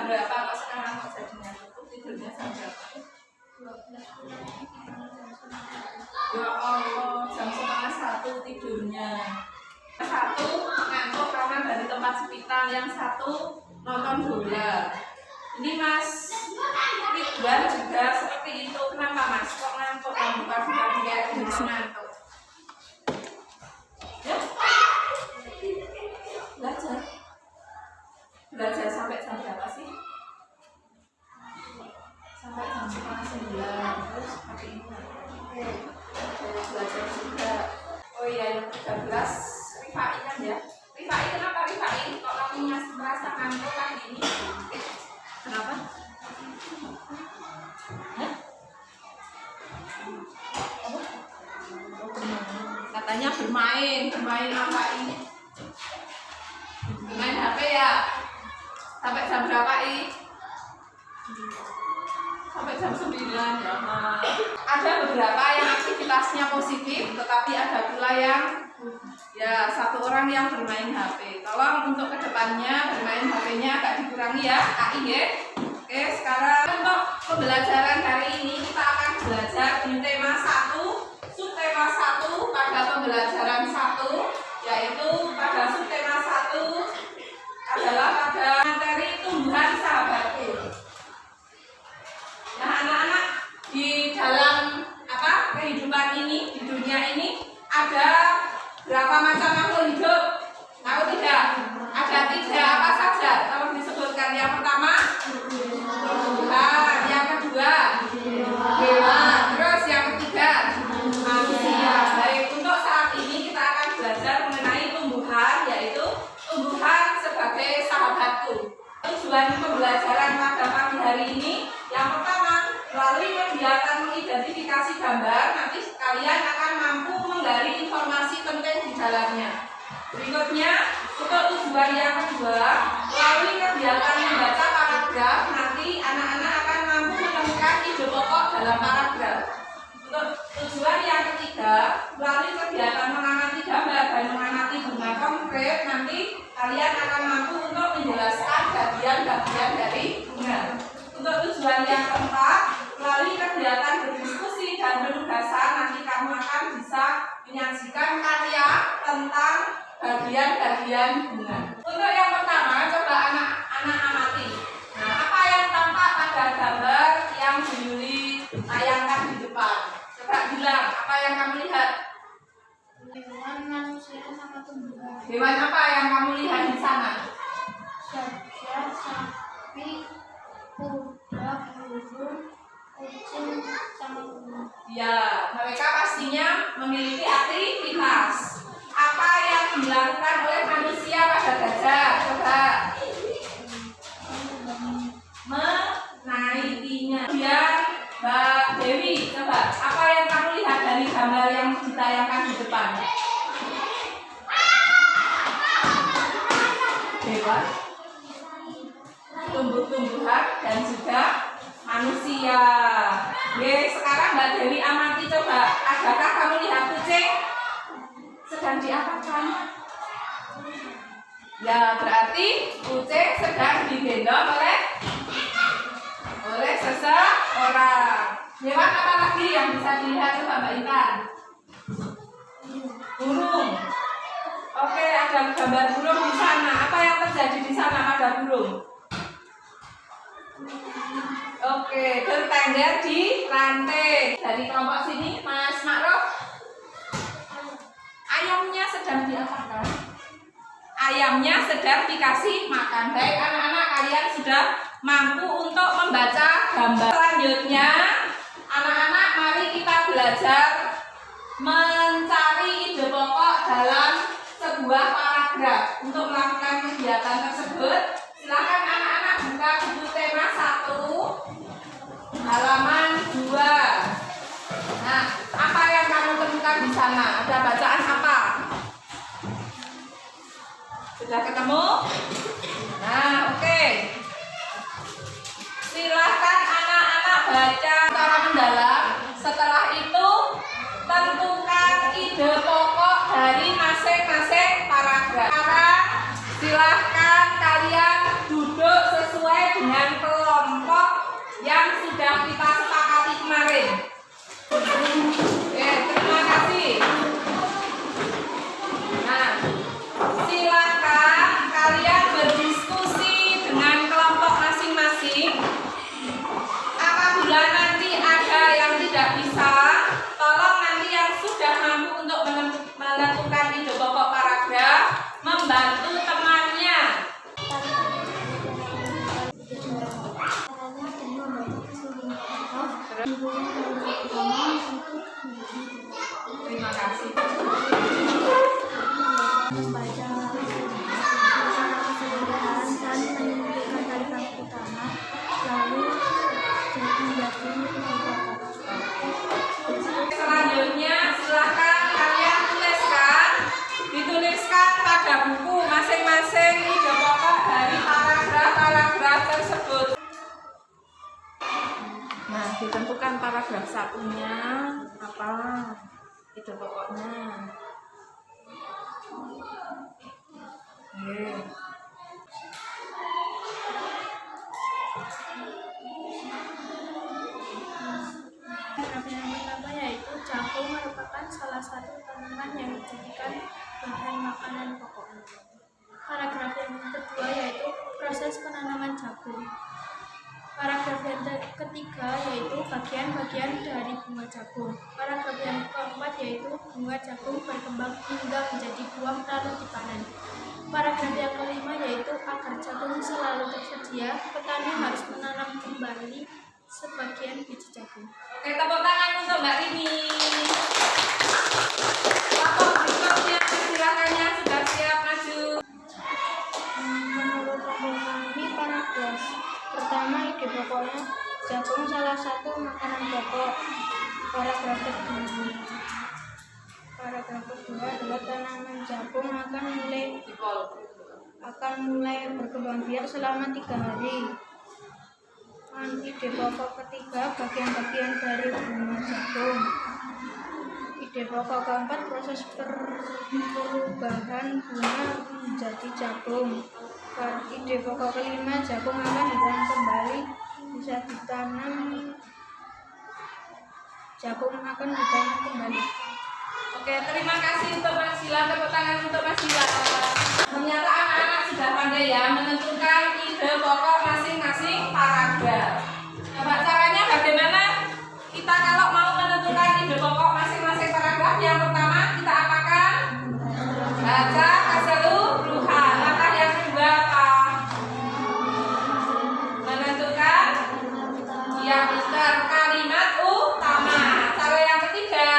berapa kok sekarang kok jadinya tidurnya jam berapa? Ya Allah, jam 12:30 tidurnya. Satu ngantuk karena dari tempat sepital, yang satu nonton bola. Ini Mas Ridwan juga seperti itu. Kenapa Mas? Kok ngantuk? Bukan sudah kayak ngantuk? Ya? Belajar sampai jam berapa sih? Sampai jam 8:30. Terus seperti ini. Belajar juga. Oh iya, yang 13 Rifai kan ya? Rifai, kenapa Rifai? Kok kamu merasa ngantuk pagi ini? Kenapa? Hah? Katanya bermain apa ini? Main HP ya? Sampai jam berapa ini? Sampai jam 9 ya. Ada beberapa yang aktivitasnya positif, tetapi ada pula yang ya satu orang yang bermain HP. Tolong untuk kedepannya bermain HP-nya agak dikurangi ya, AI ya. Oke, sekarang untuk pembelajaran hari ini kita akan belajar di tema 1, subtema 1 pada pembelajaran 1, yaitu pada subtema 1 adalah pada materi tumbuhan sahabatku. Nah, anak-anak, di dalam kehidupan ini, di dunia ini ada berapa macam makhluk hidup? Tahu tidak? Ada 3 apa saja? Tolong disebutkan. Yang pertama tumbuhan, yang kedua hewan, terus yang ketiga manusia. Baik, untuk saat ini kita akan belajar mengenai tumbuhan, yaitu tumbuhan sebagai sahabatku. Tujuan pembelajaran pada pagi hari ini yang pertama, melalui kegiatan mengidentifikasi gambar, nanti kalian akan mampu menggali informasi penting di dalamnya. Berikutnya, untuk tujuan yang kedua, melalui kegiatan membaca paragraf, nanti anak-anak akan mampu menemukan ide pokok dalam paragraf. Untuk tujuan yang ketiga, melalui kegiatan mengamati gambar dan mengamati bunga konkret, nanti kalian akan mampu untuk menjelaskan bagian-bagian dari bunga. Untuk tujuan yang keempat, melalui kegiatan berdiskusi dan penugasan, nanti kamu akan bisa menyajikan karya tentang bagian-bagian bunga. Untuk yang pertama, coba anak-anak amati. Nah, apa yang tampak pada gambar yang Bu Yuli tayangkan di depan? Coba bilang, apa yang kamu lihat? Hewan, manusia, sama tumbuhan. Hewan apa yang kamu lihat di sana? Gajah, sapi, kuda, burung, kucing, sama burung. Ya, mereka pastinya memiliki aktivitas. Apa yang dilakukan oleh manusia pada gajah? Coba menaitinya. Kemudian Mbak Dewi, coba apa yang kamu lihat dari gambar yang ditayangkan di depan? Hewan, tumbuh-tumbuhan, dan juga manusia. Oke, sekarang Mbak Dewi amati coba. Adakah kamu lihat kucing sedang diapakan? Ya, berarti kucing sedang digendong oleh seseorang. Hewan apa lagi yang bisa dilihat? Coba Mbak Intan. Burung. Oke, ada gambar burung di sana. Apa yang terjadi di sana pada burung? Oke, bertengger di rantai. Dari kelompok sini, Mas Ma'ruf. Ayamnya sedang diapakan? Ayamnya sedang dikasih makan. Baik anak-anak, kalian sudah mampu untuk membaca gambar. Selanjutnya, anak-anak, mari kita belajar mencari ide pokok dalam sebuah paragraf. Untuk melakukan kegiatan tersebut, silakan anak-anak buka buku tema 1 halaman 2. Nah, apa yang kamu temukan di sana? Ada bacaan apa? Sudah ketemu? Nah, oke. Silahkan anak-anak baca secara mendalam. Setelah itu, tentukan ide pokok dari masing-masing paragraf. Sekarang silahkan kalian duduk sesuai dengan Hubungan tangga utama untuk Terima kasih. membaca secara keseluruhan dan menentukan tangga utama, lalu menjadi beberapa. Selanjutnya silahkan kalian dituliskan pada buku masing-masing ide pokok dari paragraf tersebut. Nah, ditentukan paragraf satunya apa ide pokoknya. Oke. Paragraf yang pertama yaitu jagung merupakan salah satu tanaman yang dijadikan bahan makanan pokok. Paragraf yang kedua yaitu proses penanaman jagung. Paragraf yang ketiga yaitu bagian-bagian dari bunga jagung. Paragraf yang keempat yaitu bunga jagung berkembang hingga menjadi buah lalu dipanen. Paragraf yang kelima yaitu agar jagung selalu tersedia, petani harus menanam kembali sebagian biji jagung. Oke, tepuk tangan untuk Mbak Rini. Kelompok berikutnya silakan yang sudah siap maju. Menurut kami paragraf pertama ide pokoknya jagung salah satu makanan pokok. Paragraf kedua adalah tanaman jagung akan mulai berkembang biak selama 3 hari. Ide pokok ketiga bagian-bagian dari bunga jagung. Ide pokok keempat proses perubahan bunga menjadi jagung. Ide pokok kelima jagung akan ditanam kembali, bisa ditanam jagung akan ditanam kembali. Oke, terima kasih untuk Mas Sila. Tepuk tangan untuk Mas Sila. Ternyata anak-anak sudah pandai ya menentukan ide pokok masing-masing paragraf. Coba caranya bagaimana kita kalau mau menentukan ide pokok masing-masing paragraf? Yang pertama kita apakan? Baca keseluruhan. Langkah yang kedua apa? Menentukan yang pintar kalimat utama. Cara yang ketiga,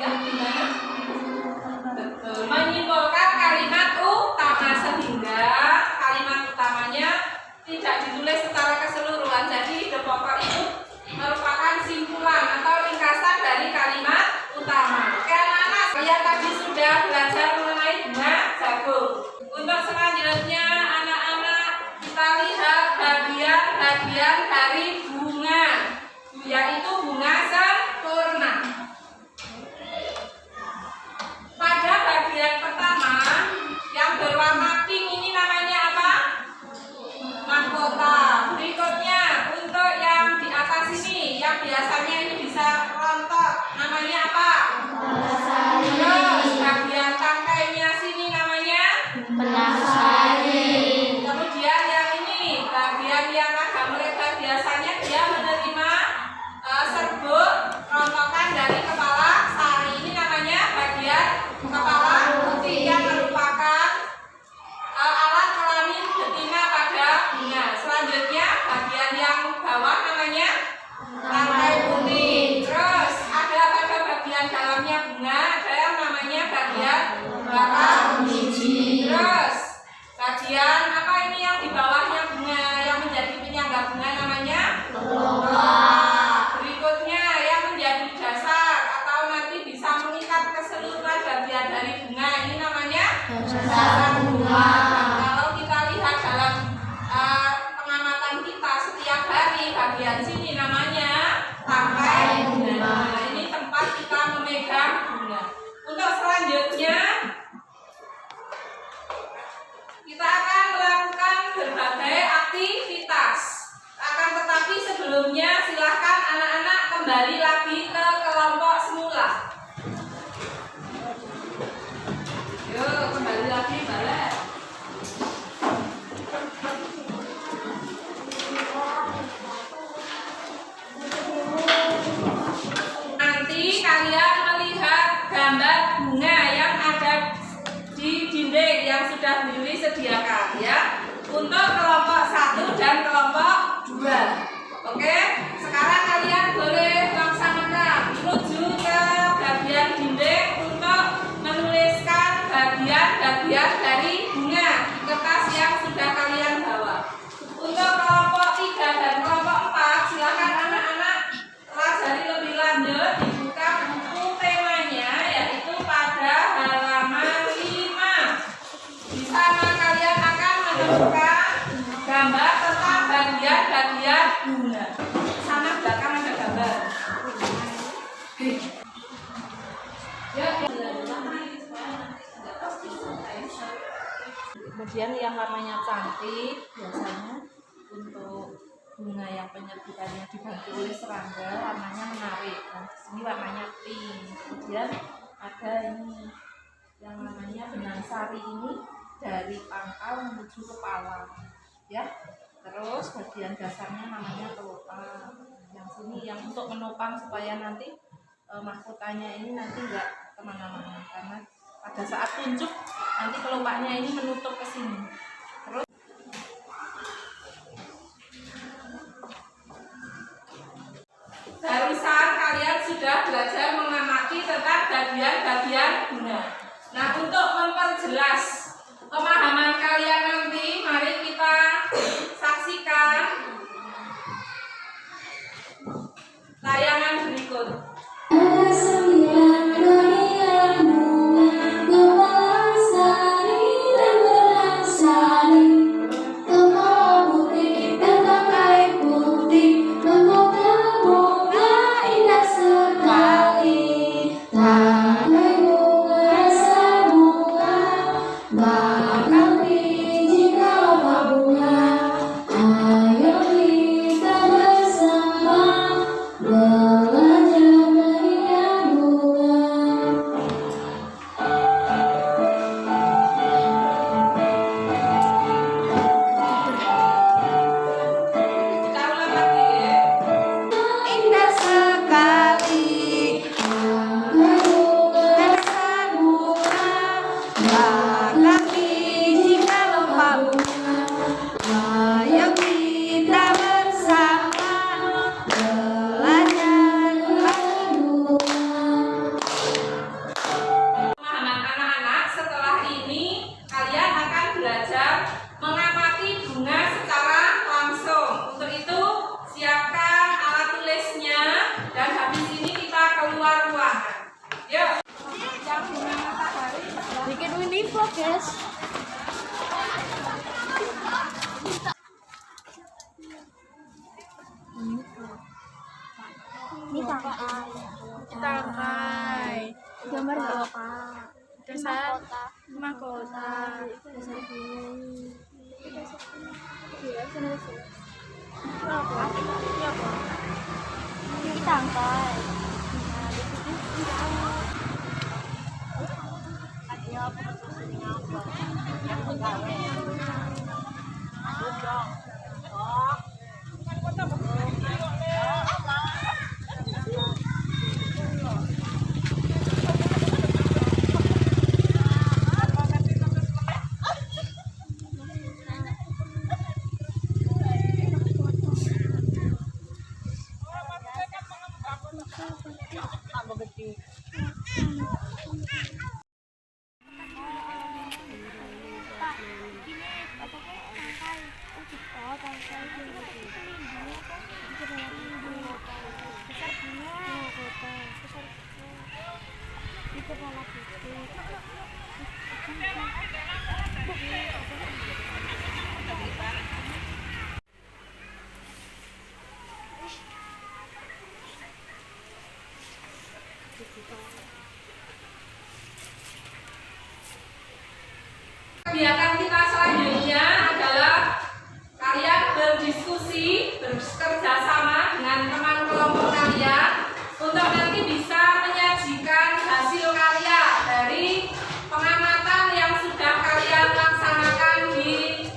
ya gimana? Betul, menyimpulkan kalimat utama sehingga kalimat utamanya tidak ditulis secara keseluruhan. Jadi ide pokok itu merupakan simpulan atau ringkasan dari kalimat utama. Oke anak-anak, kalian tadi sudah belajar mengenai bunga jagung. Untuk selanjutnya anak-anak kita lihat bagian-bagian dari bunga, yaitu bunga sempurna. Pada bagian pertama yang berwarna pink ini namanya apa? Mahkota. Berikutnya untuk yang di atas ini yang biasanya ini bisa rontok namanya apa? Terus bagian tangkainya sini namanya Penasari. Kemudian yang ini bagian yang agak melebar biasanya dia menerima serbuk rontokan dari kepala sari. Ini namanya bagian kepala putih yang merupakan alat kelamin betina pada bunga. Selanjutnya bagian yang bawah namanya tangkai putih. Terus ada pada bagian dalamnya bunga ada yang namanya bagian belakang biji. Terus bagian apa ini yang di bawahnya bunga yang menjadi penyangga bunga namanya kelola. Berikutnya yang menjadi dasar atau nanti bisa mengikat keseluruhan bagian dari bunga ini namanya dasar bunga. Kalau kita lihat dalam pengamatan kita setiap hari bagian sini namanya tangkai bunga. Ini tempat kita memegang bunga. Untuk selanjutnya kita akan melakukan berbagai aktivitas. Akan tetapi sebelumnya silahkan anak-anak kembali lagi ke kelompok semula. Yuk kembali lagi balik. Nanti kalian melihat gambar bunga yang ada di dinding yang sudah Billy sediakan ya. Untuk kelompok 1 dan kelompok 2. Oke, sekarang kalian boleh laksanakan menuju ke bagian dinding untuk menuliskan bagian-bagian dari bunga di kertas yang sudah kalian bawa. Untuk kelompok 3 dan kelompok 4, silakan anak-anak pelajari lebih lanjut, dibuka buku temanya yaitu pada halaman 5. Di sana kalian akan menemukan gambar tentang bagian-bagian bunga. Sana belakang ada gambar. Kemudian yang warnanya cantik biasanya untuk bunga yang penyerbukannya dibantu oleh serangga warnanya menarik. Dan di sini warnanya pink. Kemudian ada ini yang namanya benang sari, ini dari pangkal menuju kepala, ya. Terus bagian dasarnya namanya kelopak. Yang sini yang untuk menopang supaya nanti mahkotanya ini nanti enggak kemana-mana, karena pada saat tunjuk nanti kelopaknya ini menutup ke sini. Terus Barusan kalian sudah belajar mengamati tentang bagian-bagian bunga. Nah, untuk memperjelas pemahaman kalian nanti, mari kita saksikan tayangan berikut. Ini tangkai. Gambar kelopak. Dasar mahkota. Dasar bunyi. Ini tangkai. Kegiatan kita selanjutnya adalah kalian berdiskusi, bekerja sama dengan teman kelompok kalian untuk nanti bisa menyajikan hasil karya dari pengamatan yang sudah kalian laksanakan di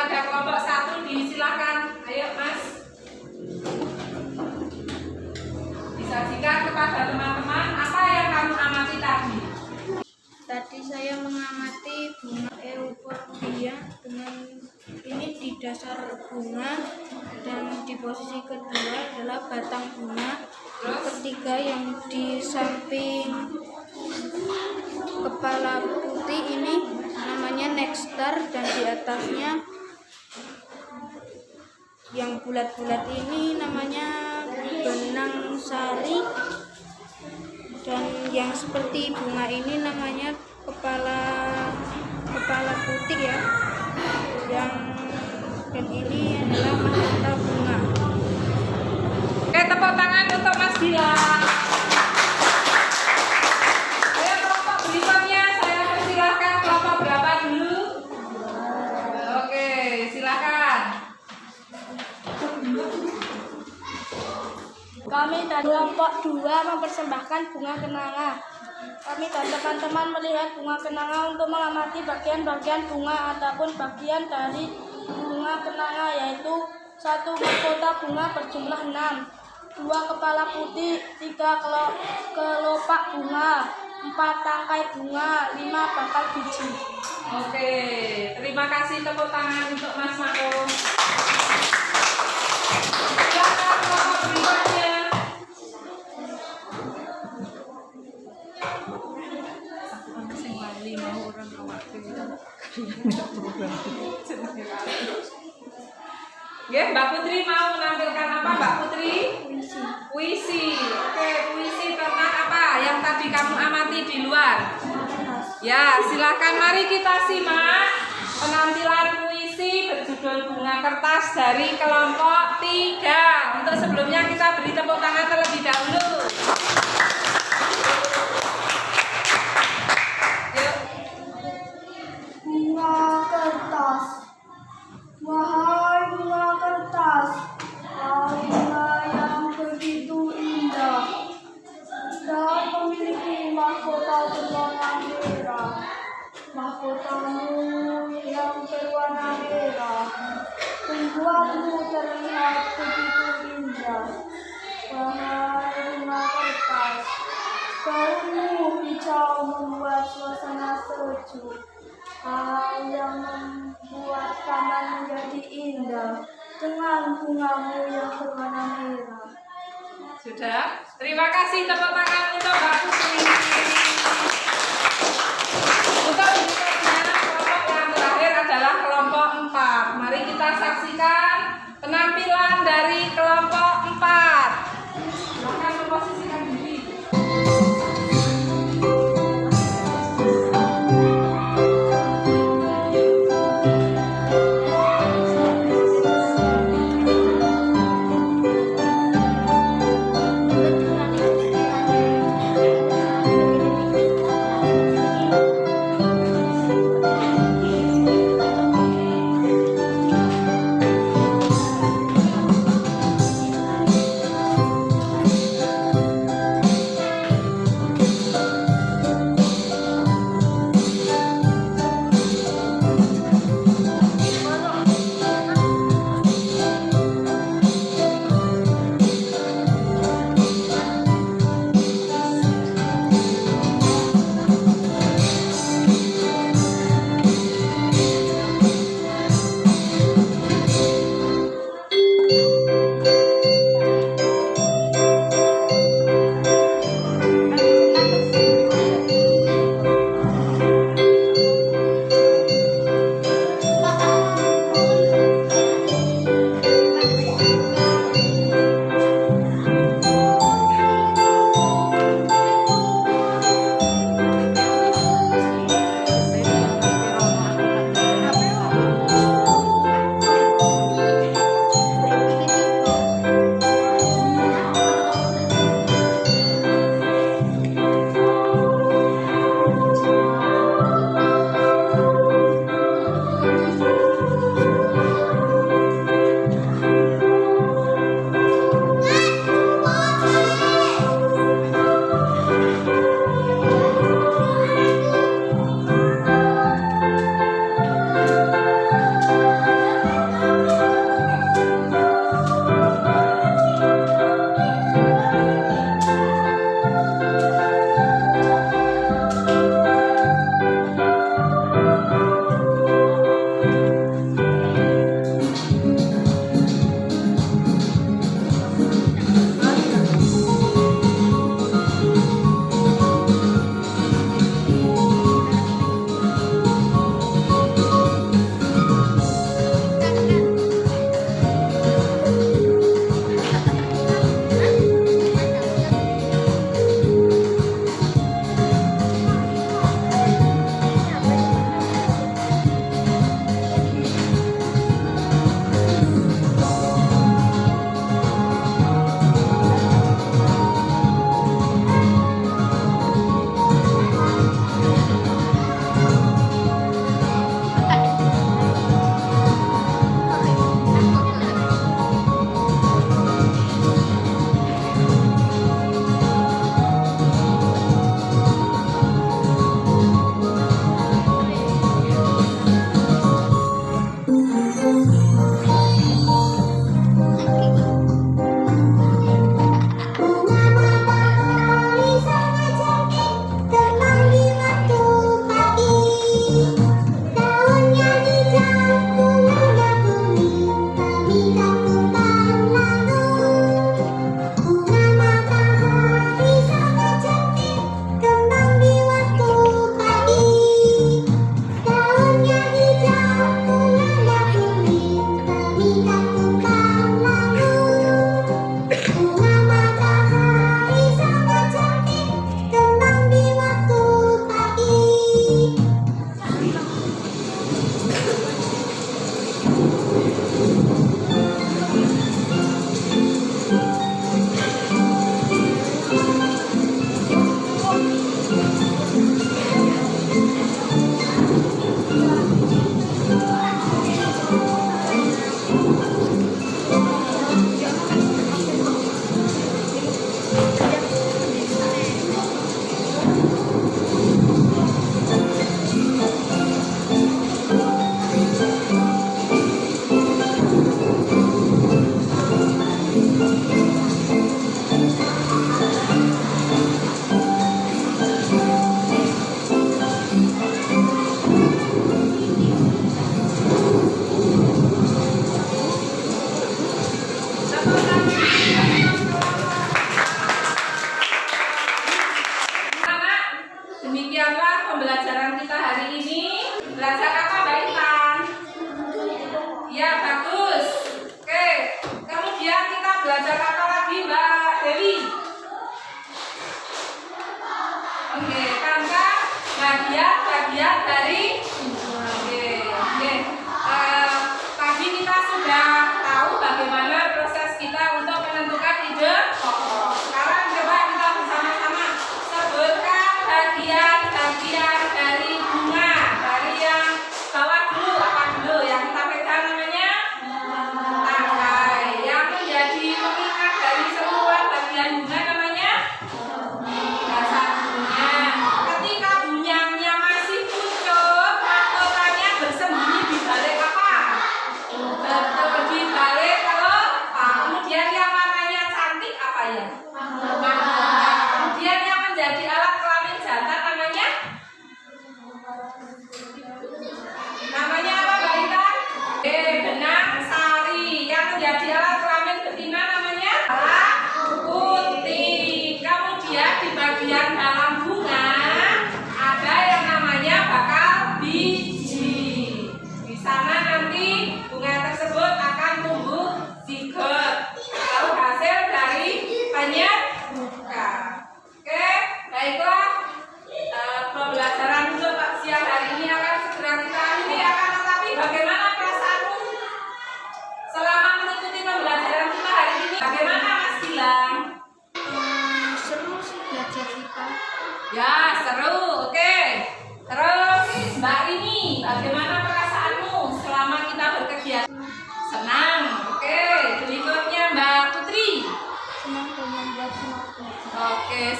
pada kelompok 1 disilakan. Ayo Mas. Disajikan kepada teman-teman apa yang kamu amati tadi. Tadi saya mengamati bunga euforbia dengan ini di dasar bunga, dan di posisi kedua adalah batang bunga. Ketiga yang di samping kepala putih ini namanya nektar, dan di atasnya yang bulat-bulat ini namanya benang sari, dan yang seperti bunga ini namanya kepala putih ya, dan ini adalah mahkota bunga. Oke, tepuk tangan untuk Mas Gilang. Ayo kelompok berikutnya, saya persilahkan kelompok berapa dulu? Oke, silakan. Kami dari kelompok 2 mempersembahkan bunga kenanga. Kami dan teman-teman melihat bunga kenanga untuk mengamati bagian-bagian bunga ataupun bagian dari bunga kenanga, yaitu 1 mahkota bunga berjumlah 6, 2 kepala putih, 3 kelopak bunga, 4 tangkai bunga, 5 bakal biji. Oke, terima kasih, tepuk tangan untuk Mas Mako. Silakan kelompok berikutnya. Mbak Putri mau menampilkan apa, Mbak Putri? Puisi. Oke, puisi tentang apa yang tadi kamu amati di luar? Ya, silakan mari kita simak penampilan puisi berjudul Bunga Kertas dari kelompok 3. Untuk sebelumnya kita beri tepuk tangan terlebih dahulu. Yuk. Bunga kertas, wahai bunga kertas, bunga yang begitu indah dan memiliki mahkota berwarna merah. Mahkotamu yang berwarna merah membuatmu terlihat begitu indah. Wahai bunga kertas, gaunmu hijau membuat suasana sejuk. Hal yang membuat taman menjadi indah dengan bungamu yang berwarna merah. Sudah? Terima kasih, tepuk tangan untuk Mbak Putri. Untuk berikutnya, kelompok yang terakhir adalah kelompok 4. Mari kita saksikan penampilan dari kelompok 4. Silakan memposisikan diri.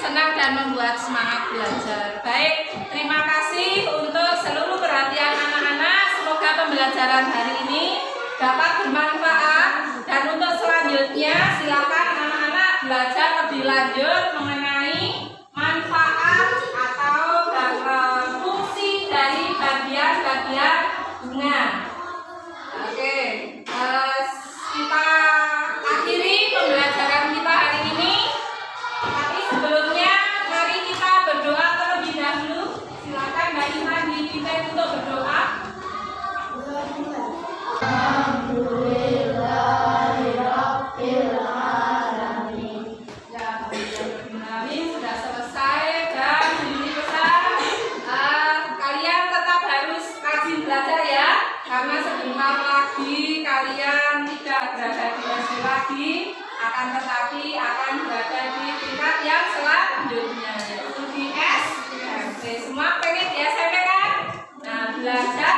senang dan membuat semangat belajar. Baik, terima kasih untuk seluruh perhatian anak-anak. Semoga pembelajaran hari ini dapat bermanfaat, dan untuk selanjutnya silakan anak-anak belajar lebih lanjut mengenai manfaat atau fungsi dari bagian-bagian bunga. Oke, kita akhiri pembelajaran kita hari ini. Tapi sebelumnya mari kita berdoa terlebih dahulu. Silakan Mbak Iman dipimpin untuk berdoa. Ya, Alhamdulillah sudah selesai, dan ini pesan kalian tetap harus rajin belajar ya, karena sebentar lagi kalian tidak berada di SD lagi, akan tetapi akan berada di tingkat yang selanjutnya, yaitu di SMP. Semua pengen di SMP kan? Nah, belajar